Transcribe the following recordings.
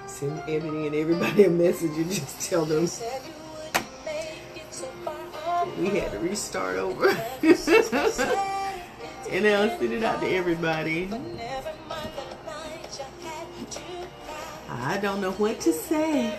Send Ebony and everybody a message and just tell them we had to restart over. And I'll send it out to everybody. I don't know what to say.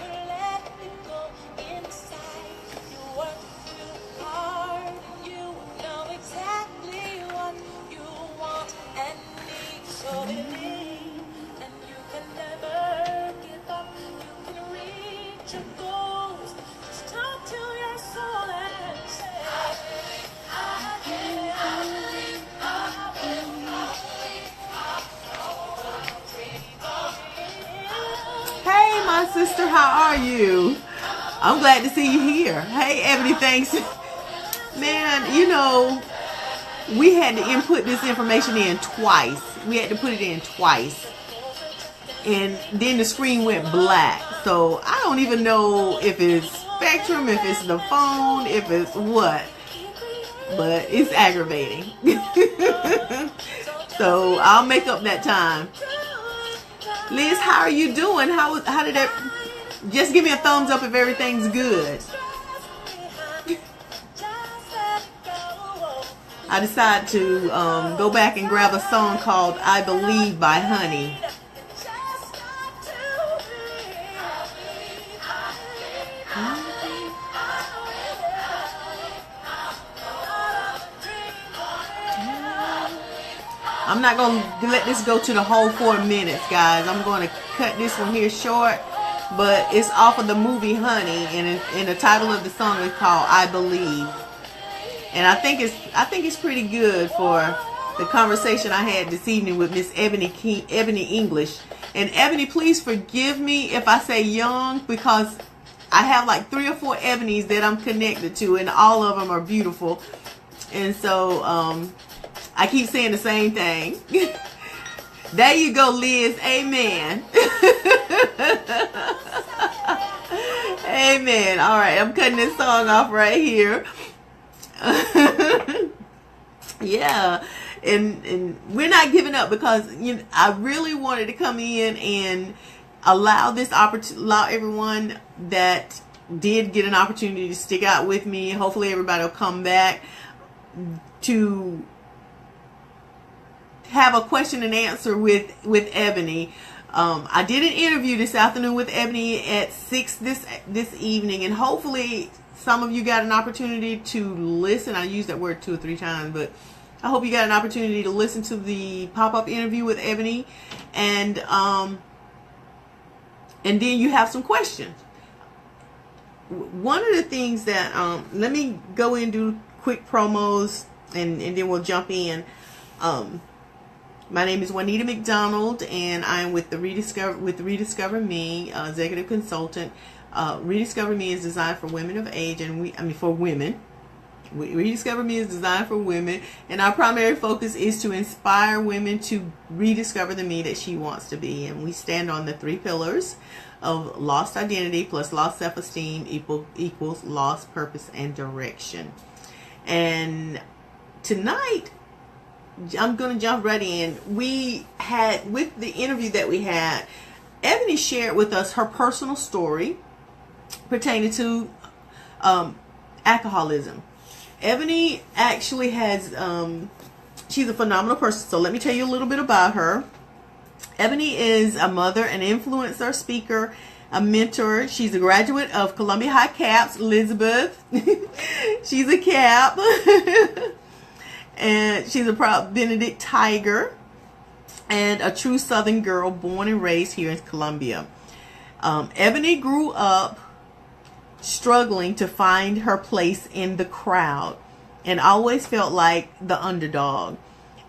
My sister, how are you? I'm glad to see you here. Hey, Ebony, thanks. Man, you know, we had to input this information in twice. We had to put it in twice. And then the screen went black. So I don't even know if it's Spectrum, if it's the phone, if it's what. But it's aggravating. So I'll make up that time. Liz, how are you doing? How did that? Just give me a thumbs up if everything's good. I decided to go back and grab a song called "I Believe" by Honey. I'm not going to let this go to the whole 4 minutes, guys. I'm going to cut this one here short. But it's off of the movie Honey, and the title of the song is called "I Believe." And I think it's pretty good for the conversation I had this evening with Miss Ebony English. And Ebony, please forgive me if I say young, because I have like 3 or 4 Ebonies that I'm connected to, and all of them are beautiful. And so I keep saying the same thing. There you go, Liz. Amen. Amen. All right, I'm cutting this song off right here. Yeah, and we're not giving up, because I really wanted to come in and allow everyone that did get an opportunity to stick out with me. Hopefully, everybody will come back to have a question and answer with Ebony. I did an interview this afternoon with Ebony at 6 this evening, and hopefully some of you got an opportunity to listen. I used that word 2 or 3 times, but I hope you got an opportunity to listen to the pop-up interview with Ebony, and then you have some questions. One of the things that let me go into quick promos, and then we'll jump in. My name is Juanita McDonald, and I'm with Rediscover Me, executive consultant. Rediscover Me is designed for women of age, and for women. Rediscover Me is designed for women, and our primary focus is to inspire women to rediscover the me that she wants to be. And we stand on the 3 pillars of lost identity plus lost self-esteem equals lost purpose and direction. And tonight, I'm going to jump right in. We had, with the interview that we had, Ebony shared with us her personal story pertaining to alcoholism. Ebony actually has, she's a phenomenal person. So let me tell you a little bit about her. Ebony is a mother, an influencer, speaker, a mentor. She's a graduate of Columbia High Caps, Elizabeth. She's a Cap. And she's a proud Benedict Tiger, and a true Southern girl born and raised here in Columbia. Ebony grew up struggling to find her place in the crowd and always felt like the underdog.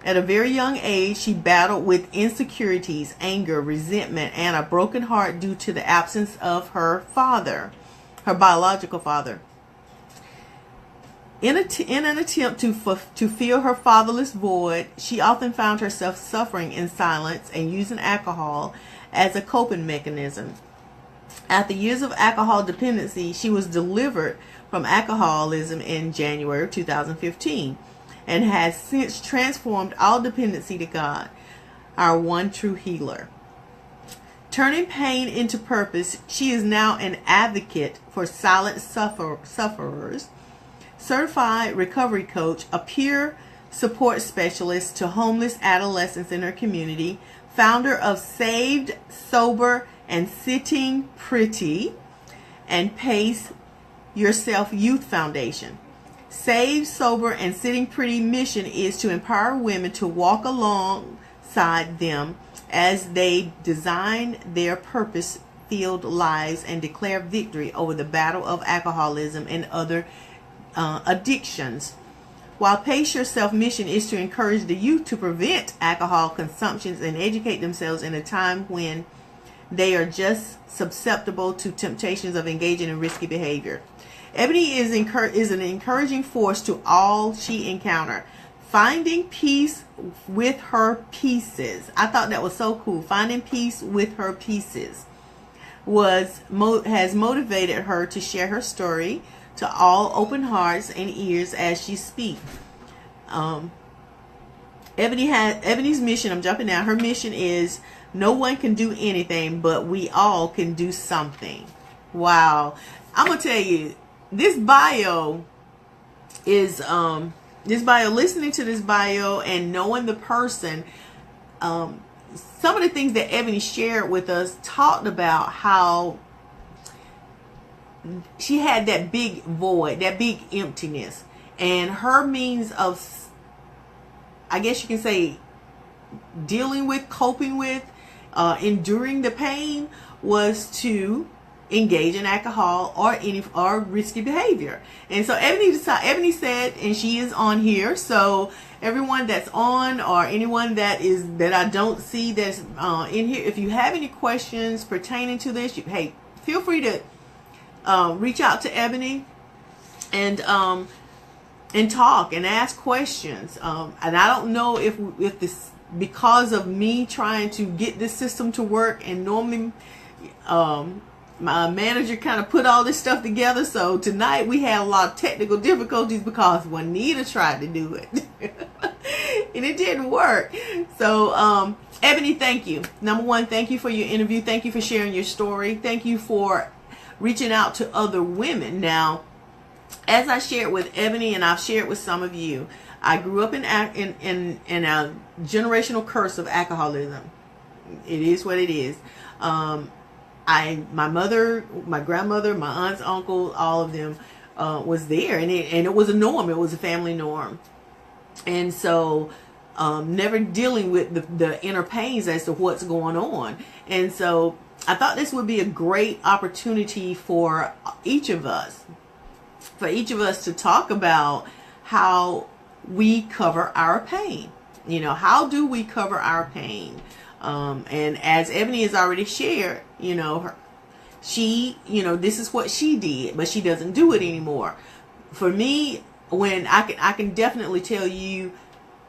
At a very young age, she battled with insecurities, anger, resentment, and a broken heart due to the absence of her father, her biological father. In an attempt to fill her fatherless void, she often found herself suffering in silence and using alcohol as a coping mechanism. After years of alcohol dependency, she was delivered from alcoholism in January of 2015 and has since transformed all dependency to God, our one true healer. Turning pain into purpose, she is now an advocate for silent sufferers, certified recovery coach, a peer support specialist to homeless adolescents in her community, founder of Saved, Sober, and Sitting Pretty, and Pace Yourself Youth Foundation. Saved, Sober, and Sitting Pretty mission is to empower women to walk alongside them as they design their purpose-filled lives and declare victory over the battle of alcoholism and other addictions. While Pace Yourself mission is to encourage the youth to prevent alcohol consumptions and educate themselves in a time when they are just susceptible to temptations of engaging in risky behavior. Ebony is an encouraging force to all she encounters. Finding peace with her pieces. I thought that was so cool. Finding peace with her pieces has motivated her to share her story to all open hearts and ears as she speaks. Ebony's mission, I'm jumping now, her mission is no one can do anything, but we all can do something. Wow. I'm going to tell you, this bio is, listening to this bio and knowing the person, some of the things that Ebony shared with us talked about how she had that big void, that big emptiness, and her means of, I guess you can say, dealing with, coping with, enduring the pain was to engage in alcohol or risky behavior. And so Ebony said, and she is on here, so everyone that's on or anyone that I don't see that's in here, if you have any questions pertaining to this, hey, feel free to reach out to Ebony and talk and ask questions. And I don't know if this, because of me trying to get this system to work, and normally my manager kind of put all this stuff together. So tonight we had a lot of technical difficulties because Juanita tried to do it and it didn't work. So Ebony, thank you. Number one, thank you for your interview. Thank you for sharing your story. Thank you for reaching out to other women. Now, as I shared with Ebony and I've shared with some of you, I grew up in a generational curse of alcoholism. It is what it is. My mother, my grandmother, my aunts, uncle, all of them was there, and it was a norm. It was a family norm, and so never dealing with the inner pains as to what's going on. And so I thought this would be a great opportunity for each of us to talk about how we cover our pain. You know, how do we cover our pain? And as Ebony has already shared, this is what she did, but she doesn't do it anymore. For me, when I can definitely tell you,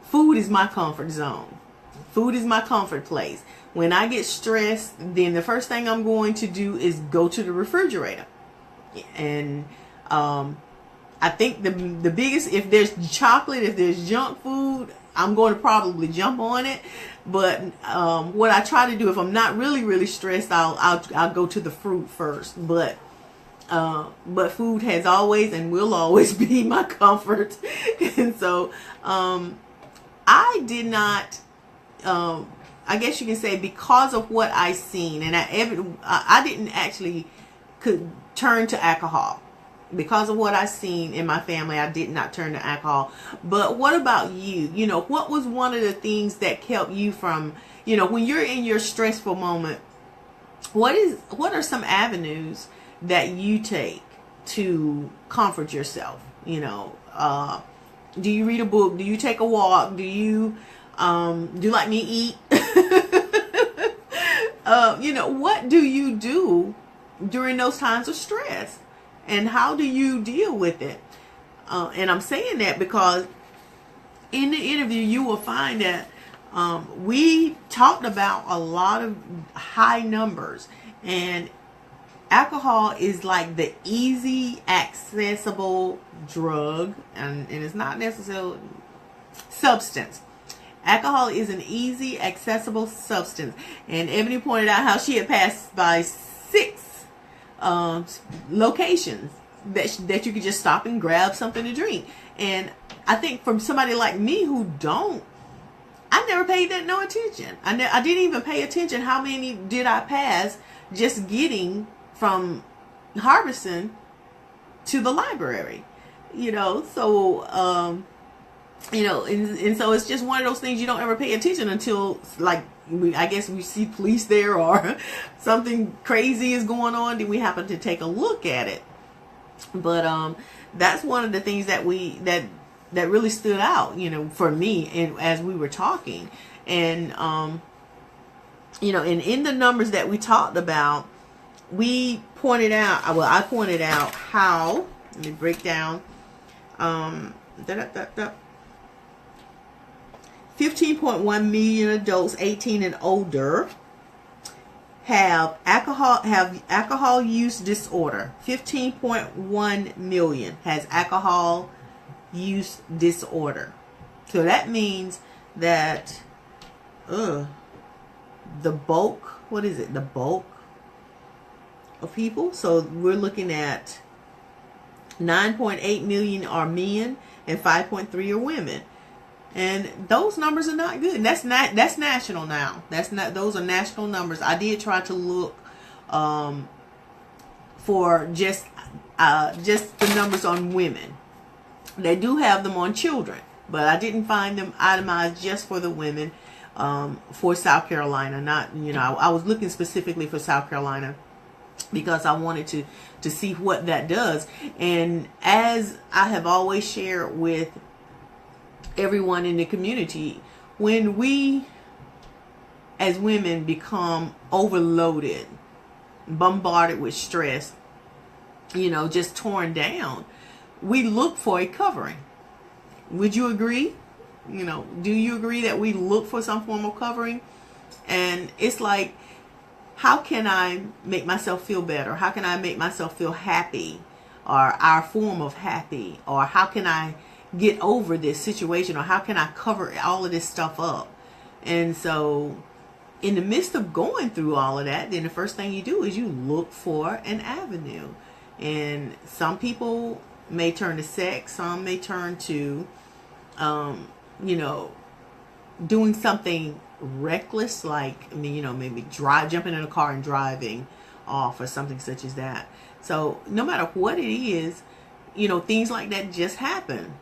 food is my comfort zone. Food is my comfort place. When I get stressed, then the first thing I'm going to do is go to the refrigerator. And I think the biggest, if there's chocolate, if there's junk food, I'm going to probably jump on it. But what I try to do, if I'm not really stressed, I'll go to the fruit first. But food has always and will always be my comfort. And so I did not, I guess you can say, because of what I seen, and I didn't actually could turn to alcohol. Because of what I seen in my family, I did not turn to alcohol. But what about you? What was one of the things that kept you from, when you're in your stressful moment, what are some avenues that you take to comfort yourself? Do you read a book? Do you take a walk? Do you like me eat? What do you do during those times of stress? And how do you deal with it? And I'm saying that because in the interview, you will find that we talked about a lot of high numbers. And alcohol is like the easy, accessible drug. And it's not necessarily substance. Alcohol is an easy, accessible substance. And Ebony pointed out how she had passed by 6 locations that you could just stop and grab something to drink. And I think from somebody like me who I never paid that no attention. I didn't even pay attention how many did I pass just getting from Harbison to the library. So and so it's just one of those things you don't ever pay attention until, like, I guess we see police there or something crazy is going on, then we happen to take a look at it. But that's one of the things that really stood out, for me, and as we were talking. And and in the numbers that we talked about, I pointed out how, let me break down, 15.1 million adults 18 and older have alcohol use disorder. 15.1 million has alcohol use disorder. So that means that the bulk of people, so we're looking at 9.8 million are men and 5.3 are women. And those numbers are not good. And that's national now. Those are national numbers. I did try to look for just the numbers on women. They do have them on children, but I didn't find them itemized just for the women for South Carolina. I was looking specifically for South Carolina because I wanted to see what that does. And as I have always shared with everyone in the community, when we as women become overloaded, bombarded with stress, just torn down, we look for a covering. Would you agree? Do you agree that we look for some form of covering? And it's like, how can I make myself feel better? How can I make myself feel happy, or our form of happy? Or how can I get over this situation? Or how can I cover all of this stuff up? And so in the midst of going through all of that, then the first thing you do is you look for an avenue. And some people may turn to sex. Some may turn to, doing something reckless, like, maybe jumping in a car and driving off or something such as that. So no matter what it is, things like that just happen.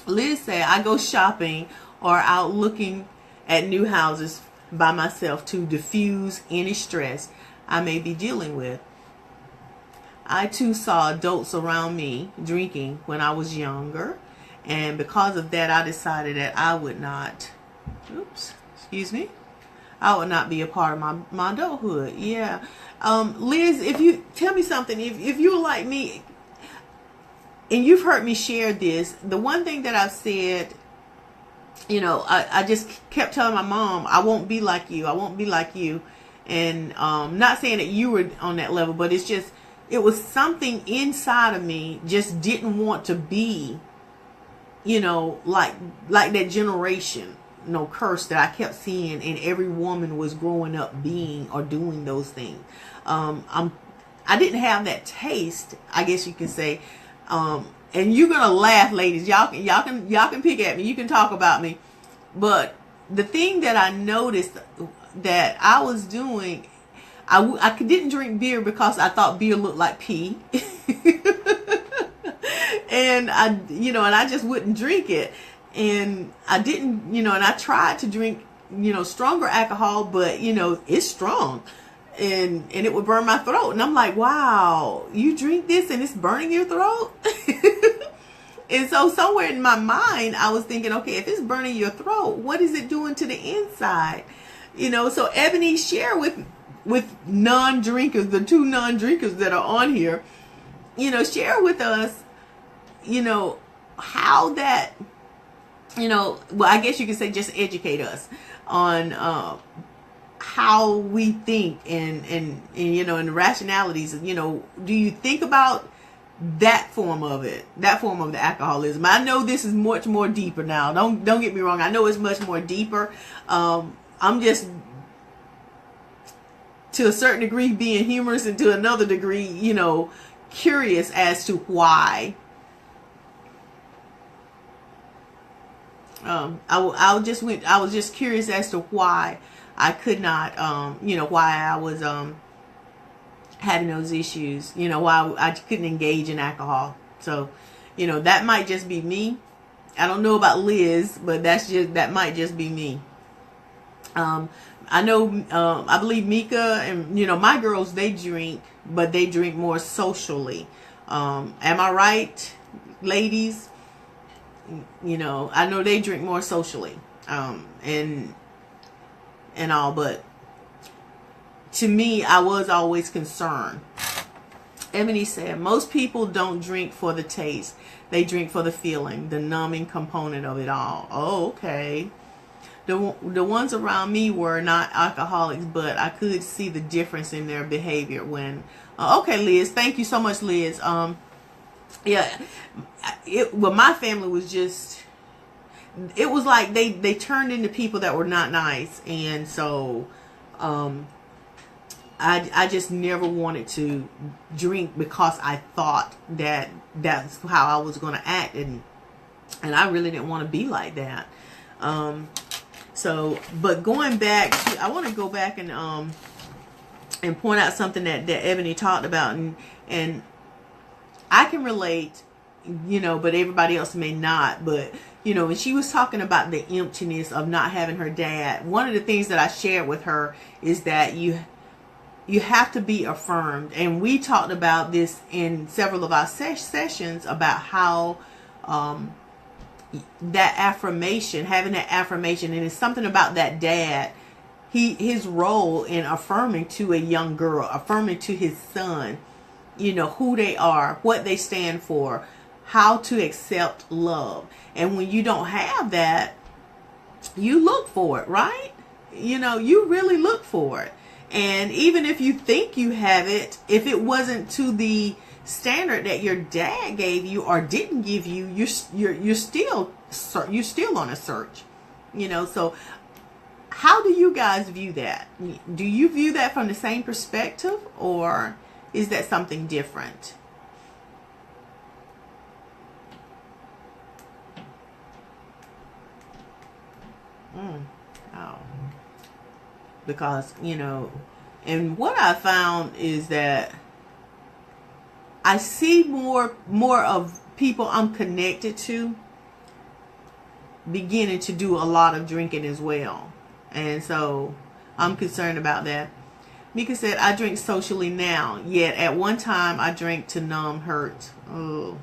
Liz said, I go shopping or out looking at new houses by myself to diffuse any stress I may be dealing with. I too saw adults around me drinking when I was younger, and because of that, I decided that I would not be a part of my adulthood. Yeah. Liz, if you tell me something, if you're like me, and you've heard me share this, the one thing that I've said, I just kept telling my mom, I won't be like you. I won't be like you. And not saying that you were on that level, but it was something inside of me just didn't want to be, like that generation, curse that I kept seeing, and every woman was growing up being or doing those things. I didn't have that taste, I guess you can say. And you're gonna laugh, ladies. Y'all can pick at me. You can talk about me. But the thing that I noticed that I was doing, I didn't drink beer because I thought beer looked like pee. And I just wouldn't drink it. And I didn't, and I tried to drink, stronger alcohol, but it's strong. And it would burn my throat. And I'm like, wow, you drink this and it's burning your throat? And so somewhere in my mind, I was thinking, okay, if it's burning your throat, what is it doing to the inside? So Ebony, share with non-drinkers, the 2 non-drinkers that are on here, share with us, how that, well, I guess you could say just educate us on how we think and the rationalities. Do you think about that form of it, that form of the alcoholism. I know this is much more deeper now. Don't get me wrong. I know it's much more deeper. I'm just, to a certain degree, being humorous, and to another degree, you know, curious as to why. I was just curious as to why I could not, you know, why I was having those issues, you know, why I couldn't engage in alcohol. So, you know, that might just be me. I don't know about Liz, but that might just be me. I know, I believe Mika and, you know, my girls, they drink, but they drink more socially. Am I right, ladies? You know, I know they drink more socially, and all, but to me, I was always concerned. Ebony said, most people don't drink for the taste. They drink for the feeling, the numbing component of it all. Oh, okay. The ones around me were not alcoholics, but I could see the difference in their behavior when, okay, Liz, thank you so much, Liz. Yeah, well, my family was just, it was like they turned into people that were not nice. And so, I just never wanted to drink because I thought that that's how I was going to act. And I really didn't want to be like that. So, but going back to, I want to go back and point out something that Ebony talked about, and I can relate, you know, but everybody else may not. But, you know, when she was talking about the emptiness of not having her dad, one of the things that I shared with her is that you have to be affirmed. And we talked about this in several of our sessions about how that affirmation, having that affirmation, and it's something about that dad, his role in affirming to a young girl, affirming to his son, you know, who they are, what they stand for, how to accept love. And when you don't have that, you look for it, right? You know, you really look for it. And even if you think you have it, if it wasn't to the standard that your dad gave you or didn't give you, you're still on a search, you know. So how do you guys view that? Do you view that from the same perspective, or is that something different? Oh. Because, you know, and what I found is that I see more of people I'm connected to beginning to do a lot of drinking as well. And so I'm concerned about that. Mika said, I drink socially now, yet at one time I drank to numb hurt. Oh,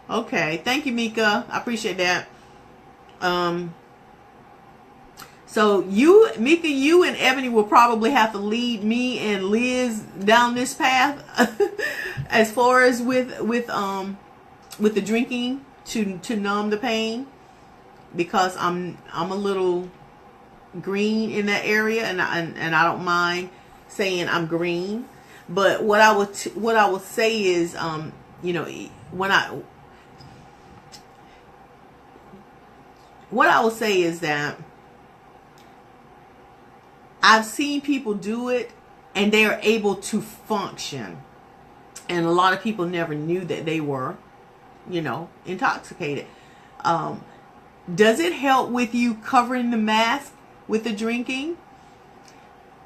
okay. Thank you, Mika. I appreciate that. So you, Mika, you and Ebony will probably have to lead me and Liz down this path as far as with the drinking to numb the pain, because I'm a little green in that area, and I don't mind saying I'm green. But what I would say is, you know, what I will say is that I've seen people do it and they are able to function. And a lot of people never knew that they were, you know, intoxicated. Does it help with you covering the mask with the drinking?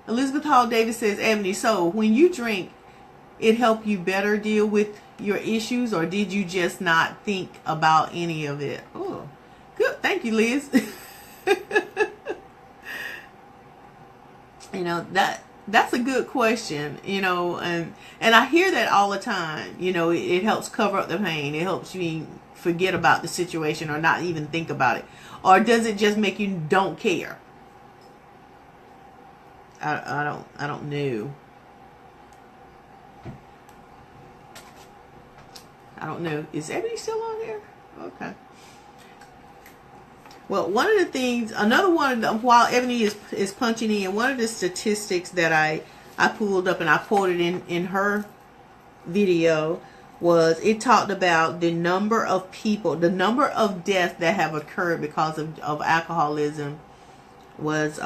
Elizabeth Hall Davis says, Ebony, so when you drink, it helped you better deal with your issues, or did you just not think about any of it? Oh, good. Thank you, Liz. You know, that's a good question, you know, and I hear that all the time. You know, it helps cover up the pain. It helps you forget about the situation or not even think about it. Or does it just make you don't care? I don't know. I don't know. Is Ebony still on here? Okay. Well, one of the things, another one, while Ebony is punching in, one of the statistics that I pulled up and I quoted in her video was it talked about the number of people, the number of deaths that have occurred because of alcoholism was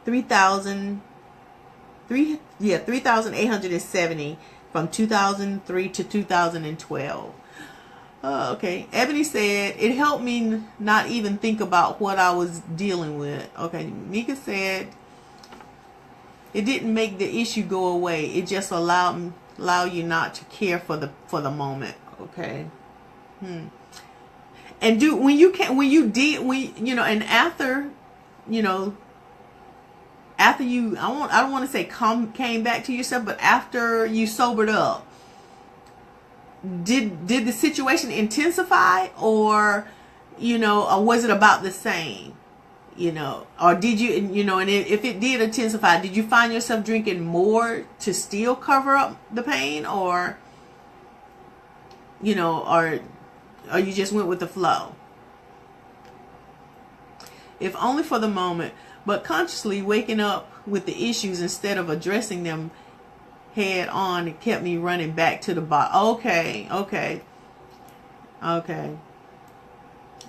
3,870 from 2003 to 2012. Okay. Ebony said, it helped me not even think about what I was dealing with. Okay. Mika said, it didn't make the issue go away. It just allow you not to care for the moment. Okay. And and after, after you, I don't want to say came back to yourself, but after you sobered up, did the situation intensify, or or was it about the same, or did you, and if it did intensify, did you find yourself drinking more to still cover up the pain, or or you just went with the flow? If only for the moment, but consciously waking up with the issues instead of addressing them head on, it kept me running back to the bottom. Okay.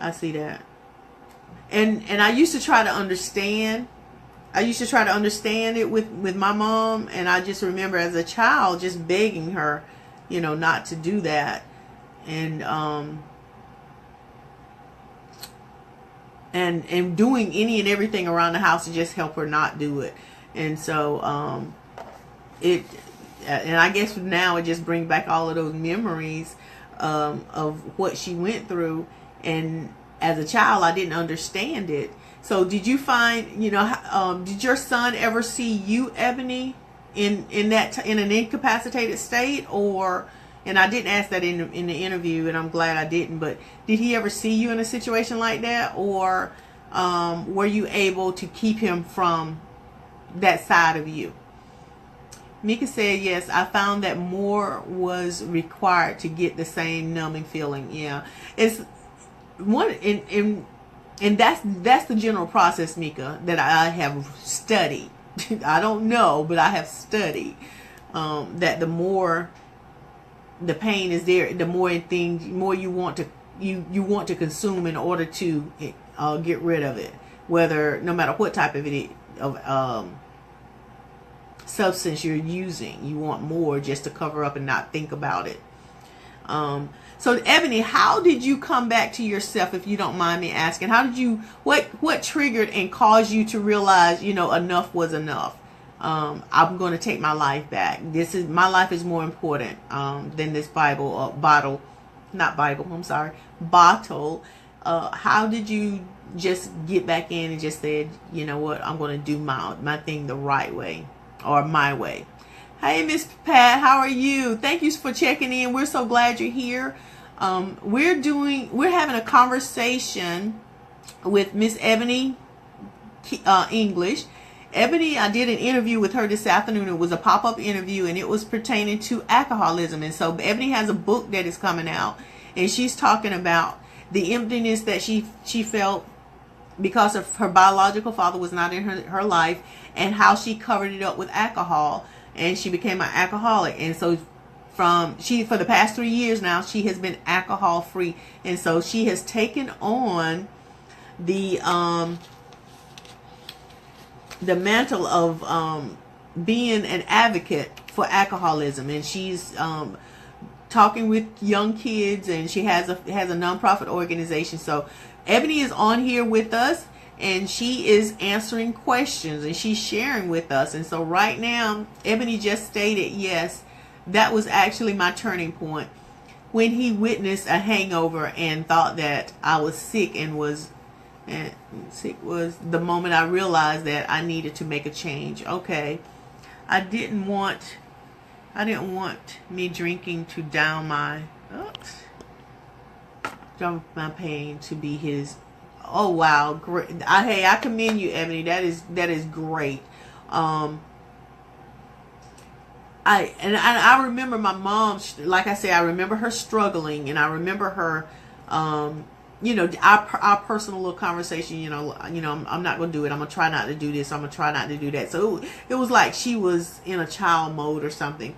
I see that. And I used to try to understand. It with my mom, and I just remember as a child just begging her, not to do that. And doing any and everything around the house to just help her not do it. And so and I guess now it just brings back all of those memories of what she went through. And as a child, I didn't understand it. So did you find, did your son ever see you, Ebony, in an incapacitated state? Or, and I didn't ask that in the interview, and I'm glad I didn't, but did he ever see you in a situation like that? Or were you able to keep him from that side of you? Mika said, yes, I found that more was required to get the same numbing feeling. Yeah. It's one, and that's the general process, Mika, that I have studied. I don't know, but I have studied that the more the pain is there, the more you want to consume in order to get rid of it. Whether, no matter what type of substance you're using, you want more just to cover up and not think about it. So Ebony, how did you come back to yourself, if you don't mind me asking? How did you, what triggered and caused you to realize, enough was enough? I'm going to take my life back. My life is more important than this bottle. How did you just get back in and just said, you know what, I'm going to do my thing the right way, or my way? Hey, Miss Pat, how are you? Thank you for checking in. We're so glad you're here. We're having a conversation with Miss Ebony English. Ebony, I did an interview with her this afternoon. It was a pop-up interview, and it was pertaining to alcoholism. And so Ebony has a book that is coming out, and she's talking about the emptiness that she felt because of her biological father was not in her life, and how she covered it up with alcohol, and she became an alcoholic. And so for the past 3 years now, she has been alcohol free. And so she has taken on the mantle of being an advocate for alcoholism, and she's talking with young kids, and she has a nonprofit organization. So Ebony is on here with us, and she is answering questions, and she's sharing with us. And so right now, Ebony just stated, yes, that was actually my turning point, when he witnessed a hangover and thought that I was sick, and sick was the moment I realized that I needed to make a change. Okay. I didn't want me drinking to down my pain to be his. Oh wow, great. Hey, I commend you, Ebony. That is great. I remember my mom, like I say, I remember her struggling, and I remember her our personal little conversation, I'm not going to do it. I'm going to try not to do this. I'm going to try not to do that. So it was like she was in a child mode or something.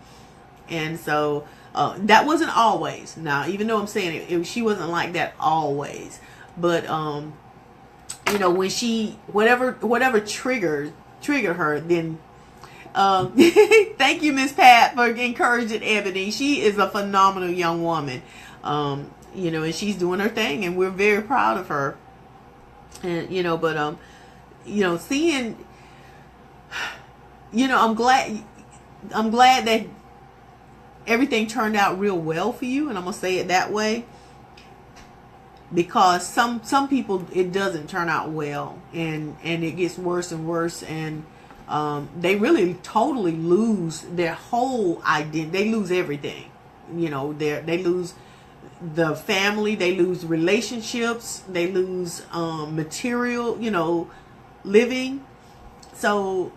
And so that wasn't always. Now, even though I'm saying she wasn't like that always, but you know, when she whatever triggered her, then thank you, Miss Pat, for encouraging Ebony. She is a phenomenal young woman, you know, and she's doing her thing, and we're very proud of her. And you know, but you know, seeing, you know, I'm glad that everything turned out real well for you, and I'm gonna say it that way, because some people, it doesn't turn out well, and it gets worse and worse, and they really totally lose their whole identity. They lose everything, you know. They lose the family, they lose relationships, they lose material, you know, living. So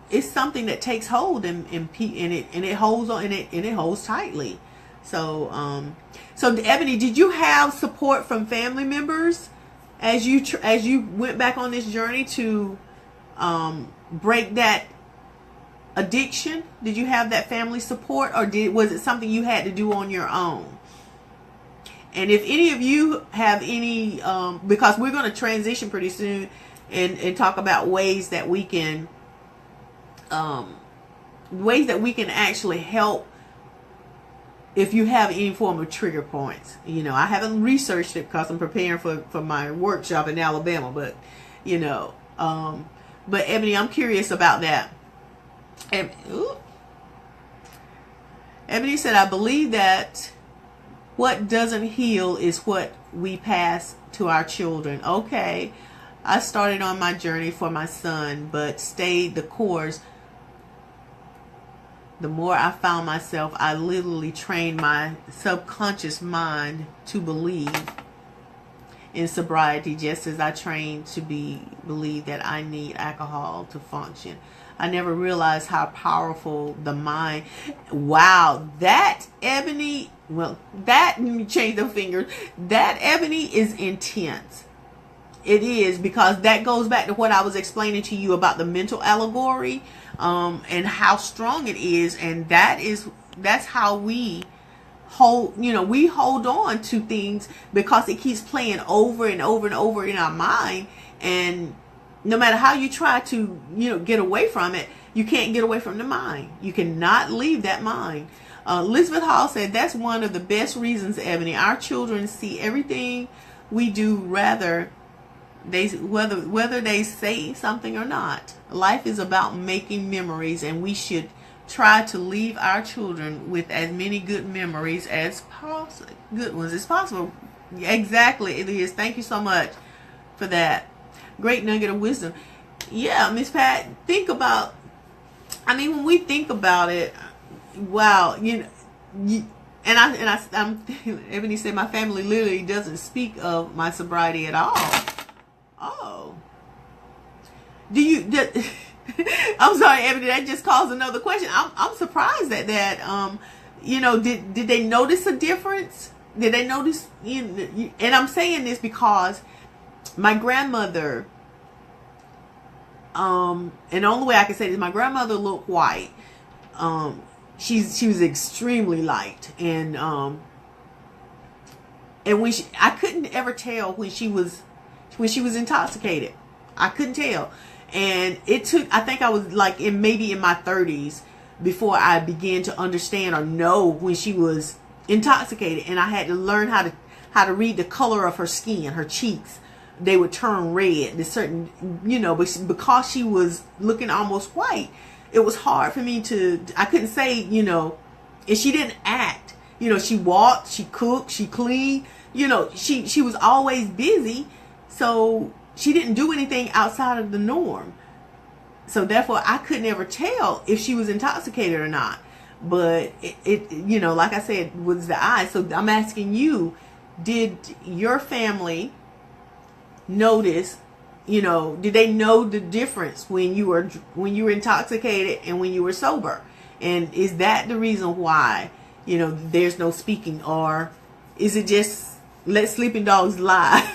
it's something that takes hold, and it holds on, and it holds tightly. So so Ebony, did you have support from family members as you went back on this journey to break that addiction? Did you have that family support, or was it something you had to do on your own? And if any of you have any, because we're going to transition pretty soon and talk about ways that we can actually help if you have any form of trigger points. You know, I haven't researched it because I'm preparing for my workshop in Alabama, but you know, but Ebony, I'm curious about that. Ebony said, I believe that what doesn't heal is what we pass to our children. Okay. I started on my journey for my son, but stayed the course. The more I found myself, I literally trained my subconscious mind to believe in sobriety, just as I trained to believe that I need alcohol to function. I never realized how powerful the mind. Wow, that Ebony, well, that, let me change the fingers. That Ebony is intense. It is, because that goes back to what I was explaining to you about the mental allegory, and how strong it is. And that's how we hold, you know, we hold on to things because it keeps playing over and over and over in our mind. And no matter how you try to, you know, get away from it, you can't get away from the mind. You cannot leave that mind. Elizabeth Hall said, that's one of the best reasons, Ebony. Our children see everything we do, whether they say something or not. Life is about making memories, and we should try to leave our children with as many good memories as possible. Good ones as possible. Exactly, it is. Thank you so much for that. Great nugget of wisdom. Yeah, Miss Pat, think about, I mean, when we think about it, wow, you know, I'm Ebony said my family literally doesn't speak of my sobriety at all. Oh. I'm sorry, Ebony, that just caused another question. I'm surprised at that. You know, did they notice a difference? Did they notice, and I'm saying this because my grandmother, and the only way I can say this, my grandmother looked white. She was extremely light, and when I couldn't ever tell when she was intoxicated. I couldn't tell. And it took, I think I was like maybe in my 30s before I began to understand or know when she was intoxicated. And I had to learn how to read the color of her skin, her cheeks. They would turn red. There's certain, you know, but because she was looking almost white, it was hard for me I couldn't say, you know, and she didn't act. You know, she walked, she cooked, she cleaned, you know, she was always busy. So she didn't do anything outside of the norm. So therefore, I could never tell if she was intoxicated or not. But it you know, like I said, was the eyes. So I'm asking you, did your family notice, you know, did they know the difference when you were intoxicated and when you were sober? And is that the reason why, you know, there's no speaking? Or is it just let sleeping dogs lie?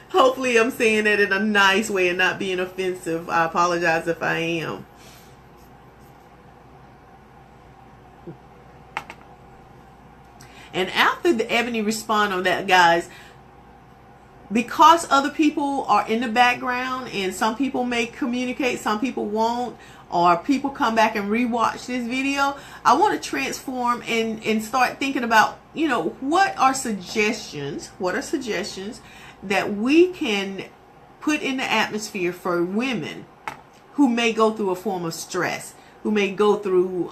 Hopefully I'm saying that in a nice way and not being offensive. I apologize if I am. And after the Ebony respond on that, guys, because other people are in the background and some people may communicate, some people won't, or people come back and rewatch this video, I want to transform and start thinking about, you know, what are suggestions that we can put in the atmosphere for women who may go through a form of stress, who may go through,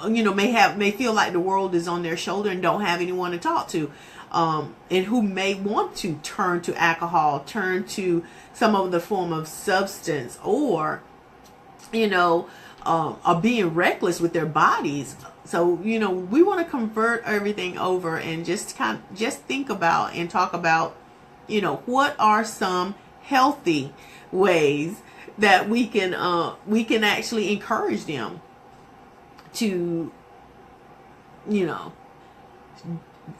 you know, may feel like the world is on their shoulder and don't have anyone to talk to. And who may want to turn to alcohol, turn to some other form of substance, or, you know, are being reckless with their bodies. So, you know, we want to convert everything over and just think about and talk about, you know, what are some healthy ways that we can actually encourage them to, you know,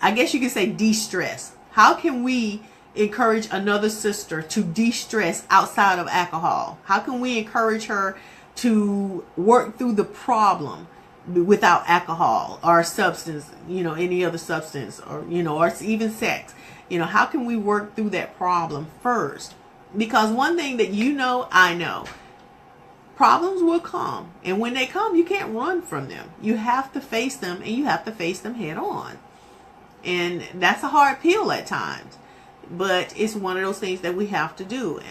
I guess you could say de-stress. How can we encourage another sister to de-stress outside of alcohol? How can we encourage her to work through the problem without alcohol or substance, you know, any other substance, or, you know, or even sex? You know, how can we work through that problem first? Because one thing that you know, I know, problems will come. And when they come, you can't run from them. You have to face them, and you have to face them head on. And that's a hard pill at times, but it's one of those things that we have to do.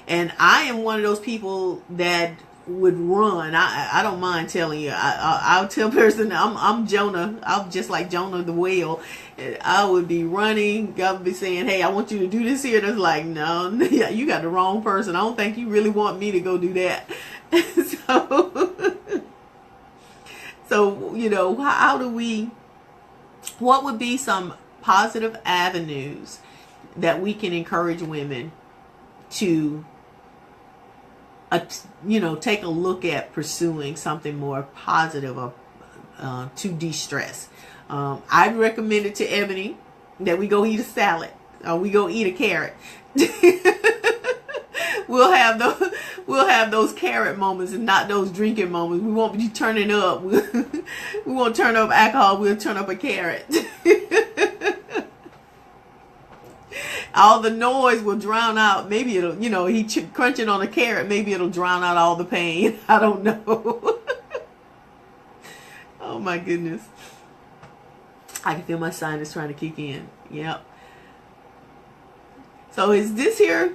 And I am one of those people that would run. I don't mind telling you. I'll tell person I'm Jonah. I'm just like Jonah the whale. I would be running. I would be saying, hey, I want you to do this here. And it's like, no, you got the wrong person. I don't think you really want me to go do that. So, you know, how do we, what would be some positive avenues that we can encourage women to, you know, take a look at pursuing something more positive to de-stress? I'd recommend it to Ebony that we go eat a salad, or we go eat a carrot. We'll have those carrot moments and not those drinking moments. We won't be turning up. We won't turn up alcohol. We'll turn up a carrot. All the noise will drown out. Maybe it'll, you know, crunching on a carrot. Maybe it'll drown out all the pain. I don't know. Oh my goodness. I can feel my sinus trying to kick in. Yep. So is this here?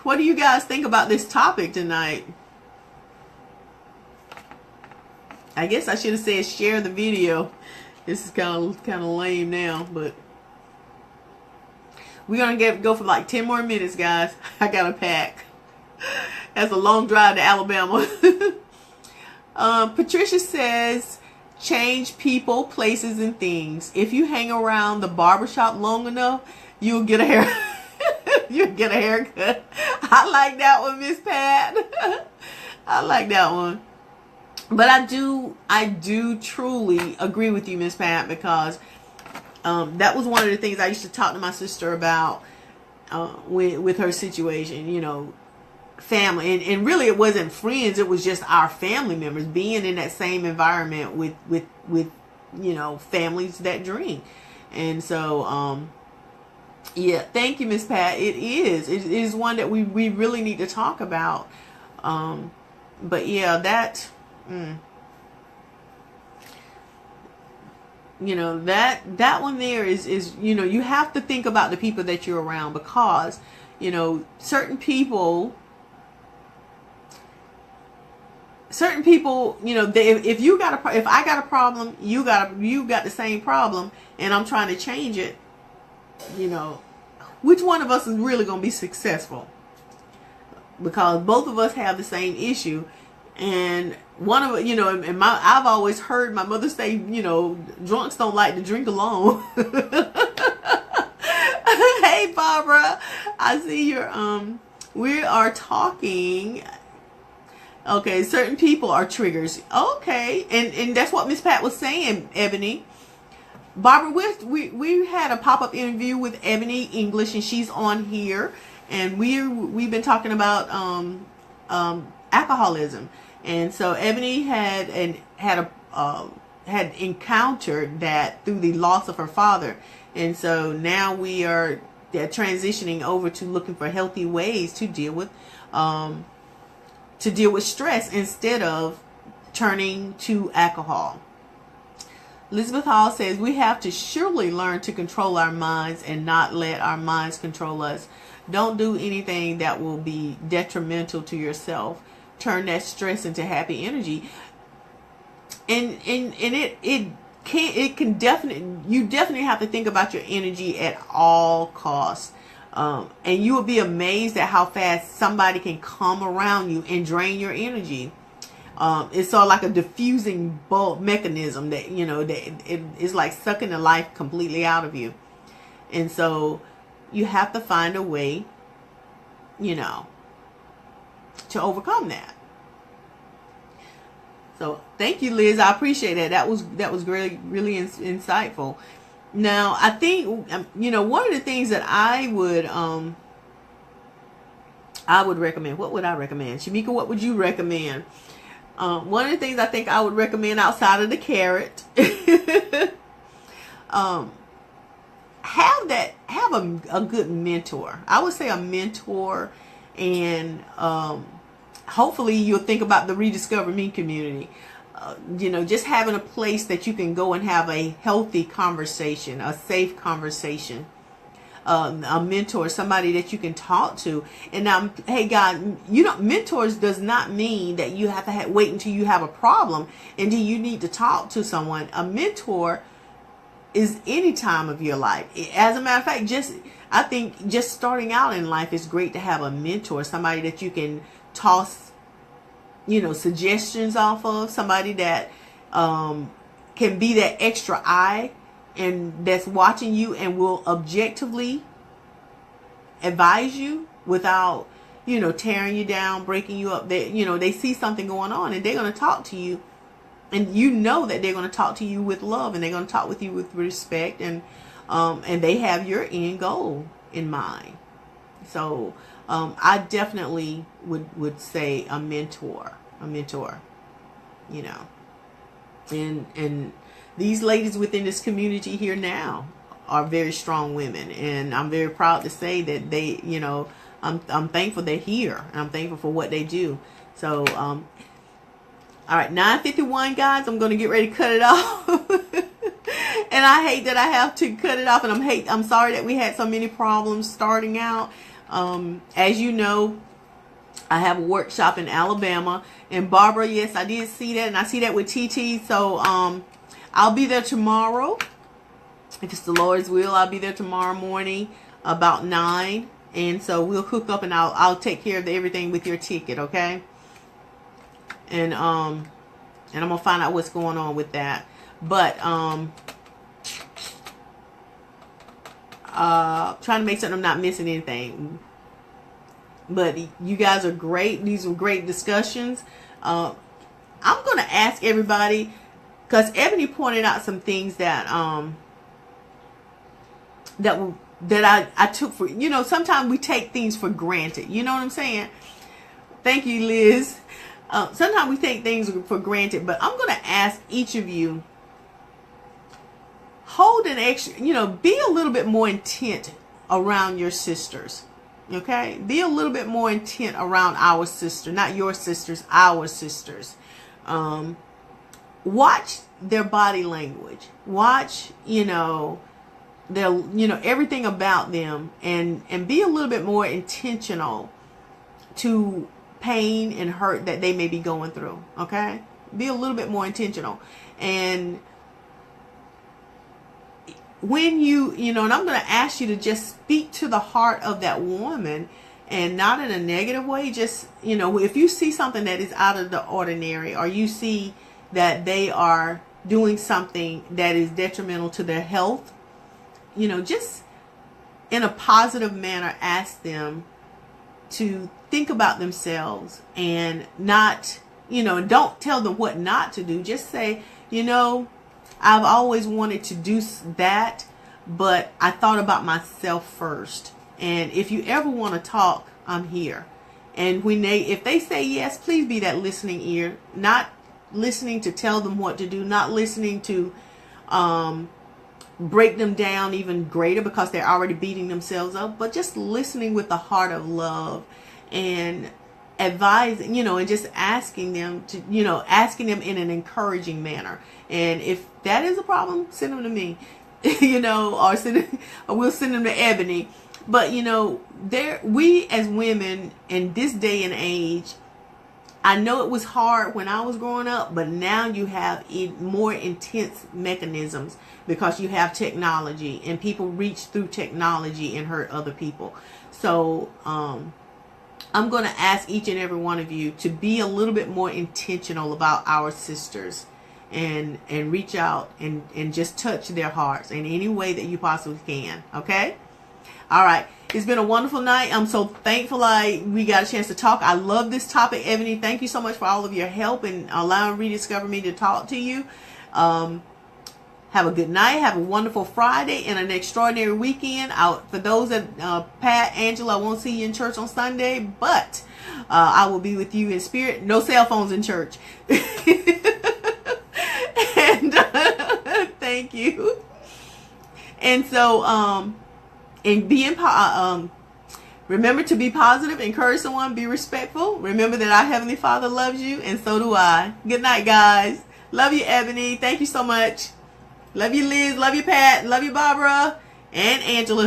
What do you guys think about this topic tonight? I guess I should have said share the video. This is kind of lame now, but we're gonna go for like 10 more minutes, guys. I gotta pack. That's a long drive to Alabama. Patricia says, change people, places, and things. If you hang around the barbershop long enough, you'll get a hair. You'll get a haircut. I like that one, Miss Pat. I like that one. But I do truly agree with you, Miss Pat, because that was one of the things I used to talk to my sister about with her situation, you know, family. And really it wasn't friends, it was just our family members being in that same environment with you know, families that drink. And so yeah, thank you, Miss Pat. It is one that we really need to talk about. But yeah, that you know, that one there is, you know, you have to think about the people that you're around, because, you know, certain people, you know, if I got a problem, you got the same problem, and I'm trying to change it, you know, which one of us is really going to be successful? Because both of us have the same issue. And one of, you know, and I've always heard my mother say, you know, drunks don't like to drink alone. Hey, Barbara, I see your, we are talking. Okay, certain people are triggers. Okay, and that's what Miss Pat was saying, Ebony. Barbara, we had a pop-up interview with Ebony English, and she's on here, and we've been talking about alcoholism. And so Ebony had a had encountered that through the loss of her father. And so now we are transitioning over to looking for healthy ways to deal with stress instead of turning to alcohol. Elizabeth Hall says, we have to surely learn to control our minds and not let our minds control us. Don't do anything that will be detrimental to yourself. Turn that stress into happy energy. And it can definitely, you definitely have to think about your energy at all costs. And you will be amazed at how fast somebody can come around you and drain your energy. It's sort of like a diffusing bulb mechanism that, it's like sucking the life completely out of you. And so you have to find a way, to overcome that. So thank you, Liz. I appreciate that. That was really, really insightful. Now, I think, one of the things that I would recommend. What would I recommend? Shamika, what would you recommend? One of the things I think I would recommend outside of the carrot, have a good mentor. I would say a mentor, and hopefully you'll think about the Rediscover Me community. Just having a place that you can go and have a healthy conversation, a safe conversation. A mentor, somebody that you can talk to. And now, hey, God, mentors does not mean that you have to wait until you have a problem and you need to talk to someone. A mentor is any time of your life. As a matter of fact, I think just starting out in life is great to have a mentor, somebody that you can toss, suggestions off of, somebody that can be that extra eye and that's watching you and will objectively advise you without, tearing you down, breaking you up. They see something going on and they're going to talk to you, and that they're going to talk to you with love, and they're going to talk with you with respect, and they have your end goal in mind. So I definitely would say a mentor, and these ladies within this community here now are very strong women, and I'm very proud to say that they, I'm thankful they're here, and I'm thankful for what they do. So, all right, 9:51, guys, I'm going to get ready to cut it off. And I hate that I have to cut it off, and I'm sorry that we had so many problems starting out. As you know, I have a workshop in Alabama, and Barbara, yes, I did see that, and I see that with TT. So, I'll be there tomorrow. If it's the Lord's will, I'll be there tomorrow morning about 9. And so we'll hook up, and I'll take care of everything with your ticket, okay? And I'm gonna find out what's going on with that. But trying to make certain I'm not missing anything. But you guys are great. These were great discussions. I'm gonna ask everybody, because Ebony pointed out some things that I took for, sometimes we take things for granted. You know what I'm saying? Thank you, Liz. Sometimes we take things for granted, but I'm going to ask each of you, hold an extra, be a little bit more intent around your sisters. Okay? Be a little bit more intent around our sister, not your sisters, our sisters. Watch their body language. Watch, their, everything about them, and be a little bit more intentional to pain and hurt that they may be going through. Okay? Be a little bit more intentional. And when and I'm going to ask you to just speak to the heart of that woman, and not in a negative way. Just, if you see something that is out of the ordinary, or you see that they are doing something that is detrimental to their health, just in a positive manner, ask them to think about themselves, and not, don't tell them what not to do. Just say, I've always wanted to do that, but I thought about myself first. And if you ever want to talk, I'm here. And if they say yes, please be that listening ear, not listening to tell them what to do, not listening to break them down even greater because they're already beating themselves up, but just listening with the heart of love and advising, and just asking them to, asking them in an encouraging manner. And if that is a problem, send them to me, or we'll send them to Ebony. But, we as women in this day and age, I know it was hard when I was growing up, but now you have more intense mechanisms because you have technology, and people reach through technology and hurt other people. So I'm going to ask each and every one of you to be a little bit more intentional about our sisters, and reach out and just touch their hearts in any way that you possibly can. Okay? All right. It's been a wonderful night. I'm so thankful we got a chance to talk. I love this topic, Ebony. Thank you so much for all of your help and allowing Rediscover Me to talk to you. Have a good night. Have a wonderful Friday and an extraordinary weekend. For those that, Pat, Angela, I won't see you in church on Sunday, but I will be with you in spirit. No cell phones in church. And thank you. And so, and remember to be positive, encourage someone, be respectful. Remember that our Heavenly Father loves you, and so do I. Good night, guys. Love you, Ebony. Thank you so much. Love you, Liz. Love you, Pat. Love you, Barbara and Angela.